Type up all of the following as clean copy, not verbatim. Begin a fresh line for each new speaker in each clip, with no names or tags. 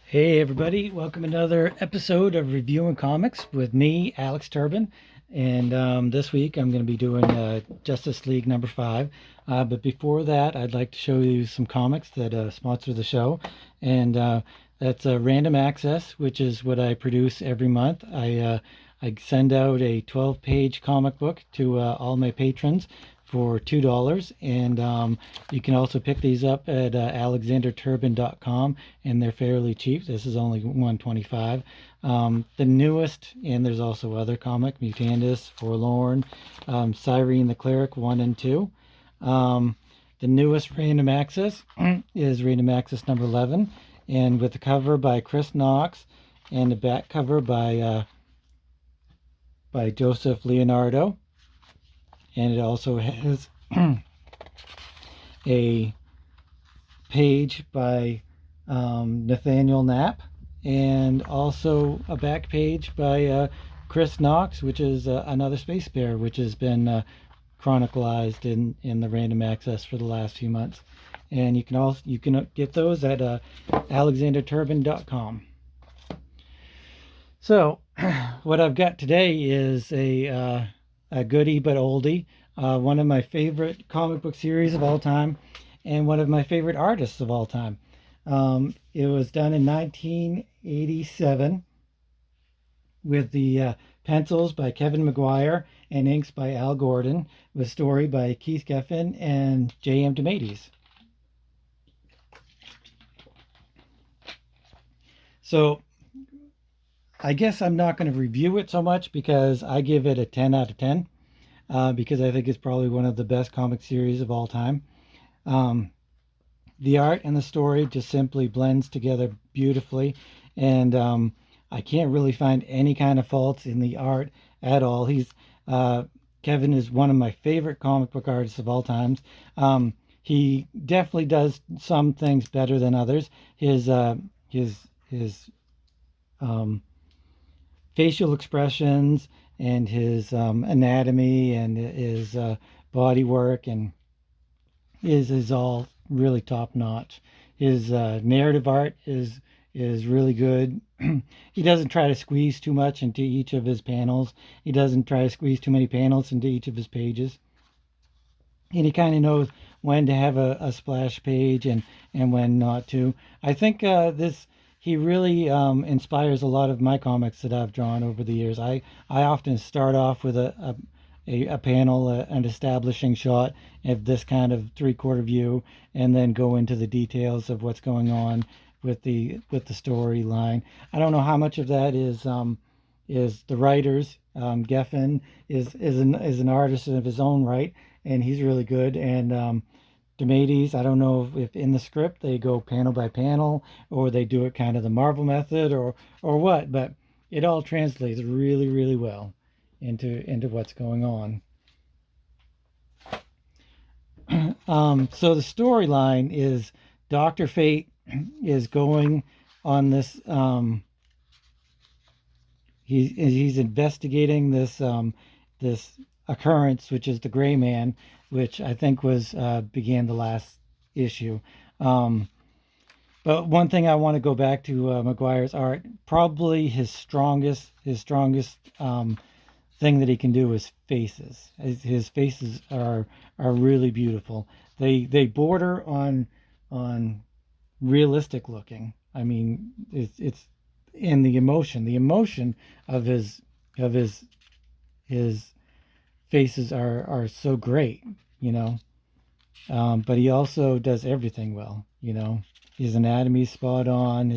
Hey everybody, welcome to another episode of Reviewing Comics with me, Alex Turbin. And this week I'm going to be doing Justice League number 5. But before that, I'd like to show you some comics that sponsor the show. And that's Random Access, which is what I produce every month. I send out a 12-page comic book to all my patrons for $2, and you can also pick these up at alexanderturbin.com, and they're fairly cheap. This is only $125. The newest, and there's also other comic, Mutandis, Forlorn, Cyrene the Cleric 1 and 2. The newest Random Access is Random Access number 11, and with the cover by Chris Knox and the back cover by Joseph Leonardo. And it also has a page by Nathaniel Knapp, and also a back page by Chris Knox, which is another Space Bear, which has been chronicalized in the Random Access for the last few months. And you can get those at alexanderturbin.com. So what I've got today is a goodie but oldie, one of my favorite comic book series of all time, and one of my favorite artists of all time. It was done in 1987 with the pencils by Kevin Maguire and inks by Al Gordon, with story by Keith Giffen and J.M. DeMatteis. So I guess I'm not going to review it so much because I give it a 10 out of 10. Because I think it's probably one of the best comic series of all time. The art and the story just simply blends together beautifully, and I can't really find any kind of faults in the art at all. Kevin is one of my favorite comic book artists of all times. He definitely does some things better than others. His facial expressions and his anatomy and his body work and is all really top notch. His narrative art is really good. He doesn't try to squeeze too much into each of his panels. He doesn't try to squeeze too many panels into each of his pages. And he kind of knows when to have a splash page and when not to. I think he really inspires a lot of my comics that I've drawn over the years. I often start off with a panel, an establishing shot of this kind of three-quarter view, and then go into the details of what's going on with the storyline. I don't know how much of that is the writers. Geffen is an artist of his own right, and he's really good. And DeMatteis, I don't know if in the script they go panel by panel, or they do it kind of the Marvel method, or what, but it all translates really, really well into what's going on. So the storyline is Dr. Fate is going on this. He's investigating this occurrence, which is the Gray Man, which I think began the last issue. But one thing I want to go back to Maguire's art. Probably his strongest thing that he can do is faces. His faces are really beautiful. They border on realistic looking. I mean, it's in the emotion of his faces are so great, you know. But he also does everything well, you know. His anatomy's spot on,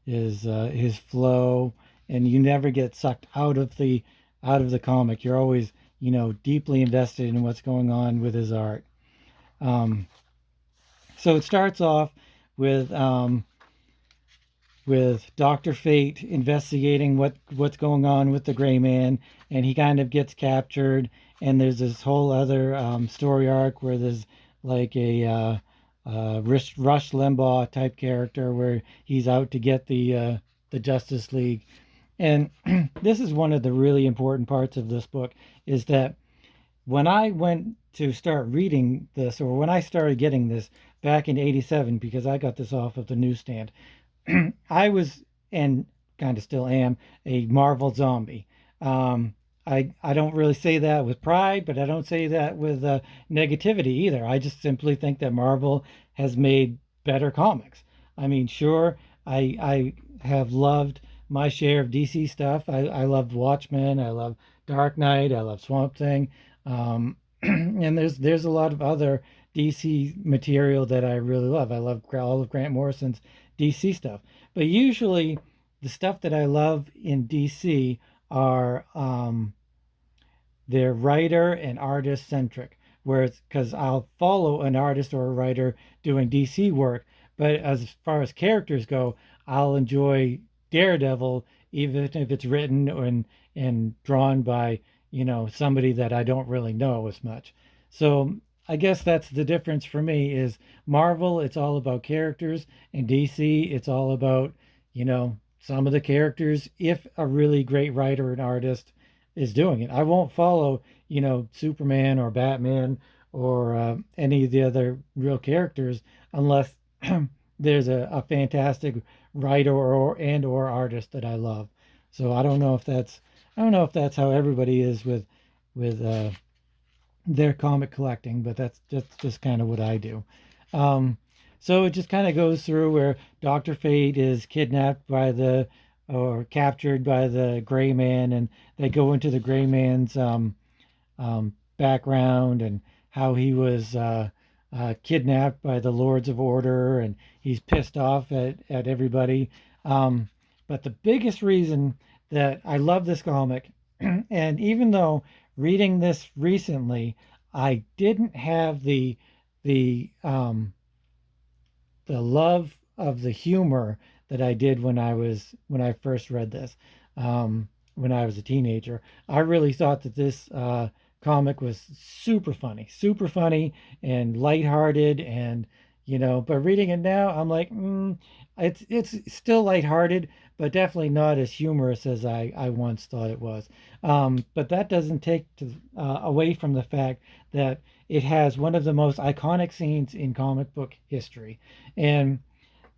his flow, and you never get sucked out of the comic. You're always, you know, deeply invested in what's going on with his art. So it starts off with Dr. Fate investigating what's going on with the Gray Man, and he kind of gets captured. And there's this whole other story arc where there's like a Rush Limbaugh type character where he's out to get the Justice League. And this is one of the really important parts of this book, is that when I went to start reading this, or when I started getting this back in '87, because I got this off of the newsstand, I was, and kind of still am, a Marvel zombie. Um, I don't really say that with pride, but I don't say that with negativity either. I just simply think that Marvel has made better comics. I mean, sure, I have loved my share of DC stuff. I love Watchmen. I love Dark Knight. I love Swamp Thing. And there's a lot of other DC material that I really love. I love all of Grant Morrison's DC stuff. But usually, the stuff that I love in DC are they're writer and artist centric. Whereas, because I'll follow an artist or a writer doing DC work, but as far as characters go, I'll enjoy Daredevil even if it's written and drawn by somebody that I don't really know as much. So I guess that's the difference for me is Marvel, it's all about characters, and DC, it's all about, some of the characters, if a really great writer and artist is doing it. I won't follow, Superman or Batman or any of the other real characters unless there's a fantastic writer or artist that I love. So I don't know if that's how everybody is with their comic collecting, but that's just kind of what I do. Um, so it just kind of goes through where Doctor Fate is kidnapped by the or captured by the Gray Man, and they go into the Gray Man's background and how he was kidnapped by the Lords of Order, and he's pissed off at everybody. Um, but the biggest reason that I love this comic, and even though reading this recently, I didn't have the the love of the humor that I did when I first read this, when I was a teenager. I really thought that this comic was super funny and lighthearted, and But reading it now, I'm like, it's still lighthearted, but definitely not as humorous as I once thought it was. But that doesn't take away from the fact that it has one of the most iconic scenes in comic book history. And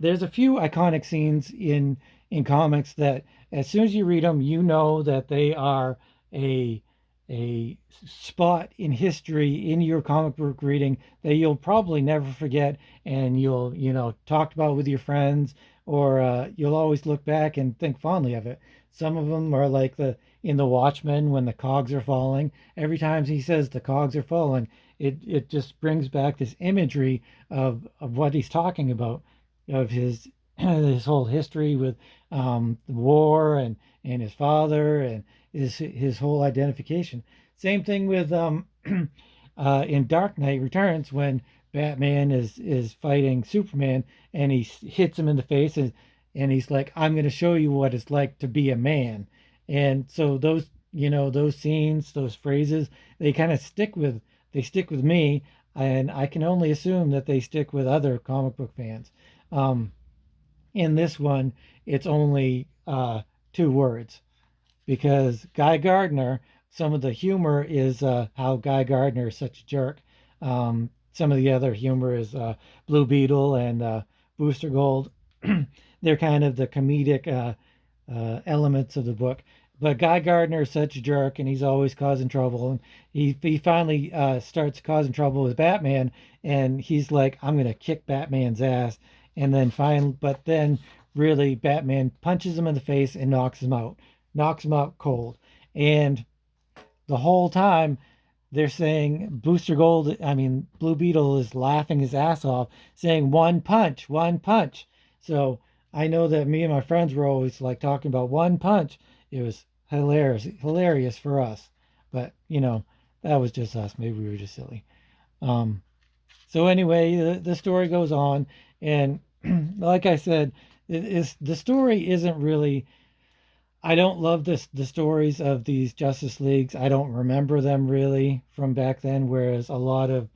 there's a few iconic scenes in comics that as soon as you read them, you know that they are a a spot in history in your comic book reading that you'll probably never forget, and you'll talk about with your friends, or you'll always look back and think fondly of it. Some of them are like the in the Watchmen when the cogs are falling. Every time he says the cogs are falling, it just brings back this imagery of what he's talking about, of his whole history with the war and his father and his whole identification. Same thing with in Dark Knight Returns when Batman is fighting Superman, and he hits him in the face, and he's like, "I'm going to show you what it's like to be a man." And so those scenes, those phrases, they kind of stick with me, and I can only assume that they stick with other comic book fans. Um, in this one, it's only two words, because Guy Gardner, some of the humor is how Guy Gardner is such a jerk. Some of the other humor is Blue Beetle and Booster Gold. They're kind of the comedic elements of the book. But Guy Gardner is such a jerk, and he's always causing trouble. And he finally starts causing trouble with Batman, and he's like, "I'm gonna kick Batman's ass." And but then really Batman punches him in the face and knocks him out cold. And the whole time they're saying Blue Beetle is laughing his ass off, saying one punch, one punch. So I know that me and my friends were always like talking about one punch. It was hilarious for us. But that was just us. Maybe we were just silly. Um, so anyway, the story goes on, and like I said, the story isn't really. I don't love the stories of these Justice Leagues. I don't remember them really from back then, whereas a lot of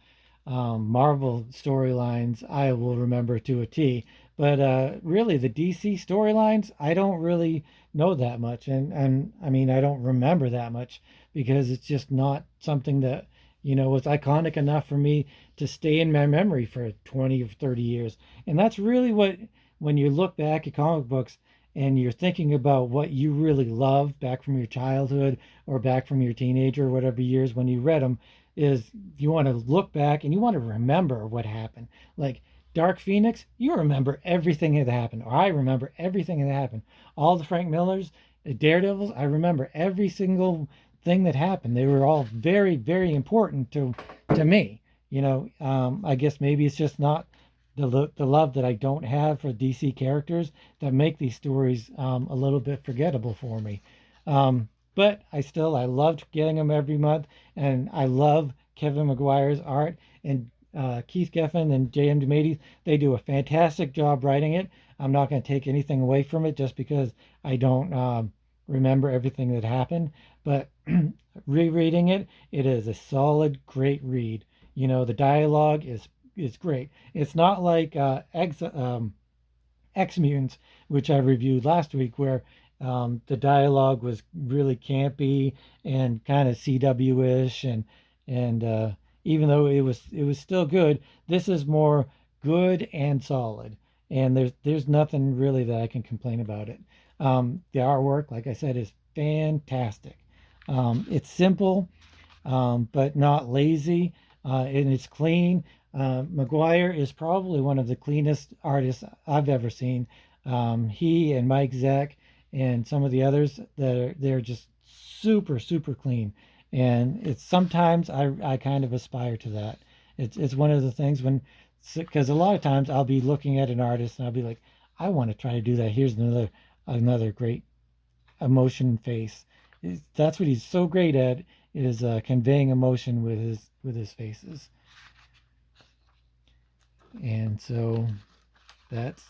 Marvel storylines I will remember to a T. But really, the DC storylines, I don't really know that much, and I mean, I don't remember that much because it's just not something that was iconic enough for me to stay in my memory for 20 or 30 years. And that's really when you look back at comic books and you're thinking about what you really love back from your childhood or back from your teenager or whatever years when you read them, is you want to look back and you want to remember what happened. Like Dark Phoenix, you remember everything that happened, or I remember everything that happened. All the Frank Millers, Daredevils, I remember every single thing that happened. They were all very, very important to me. I guess maybe it's just not the love that I don't have for DC characters that make these stories a little bit forgettable for me. But I loved getting them every month, and I love Kevin Maguire's art and Keith Giffen and J.M. DeMatteis. They do a fantastic job writing it. I'm not going to take anything away from it just because I don't remember everything that happened. But rereading it, it is a solid, great read. The dialogue is great. It's not like X Mutants, which I reviewed last week, where the dialogue was really campy and kind of CW-ish, and even though it was still good, this is more good and solid, and there's nothing really that I can complain about it. The artwork, like I said, is fantastic. It's simple, but not lazy, and it's clean. Maguire is probably one of the cleanest artists I've ever seen. He and Mike Zeck and some of the others they're just super super clean, and it's sometimes I kind of aspire to that. It's one of the things when, because a lot of times I'll be looking at an artist and I'll be like, I want to try to do that. Here's another great emotion face. That's what he's so great at, is conveying emotion with his faces. And so that's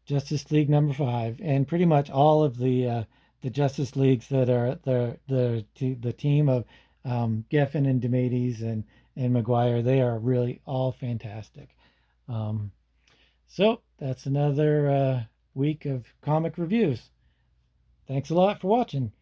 Justice League #5, and pretty much all of the Justice Leagues that are the team of Geffen and DeMatteis and Maguire. They are really all fantastic. Um, so that's another week of comic reviews. Thanks a lot for watching.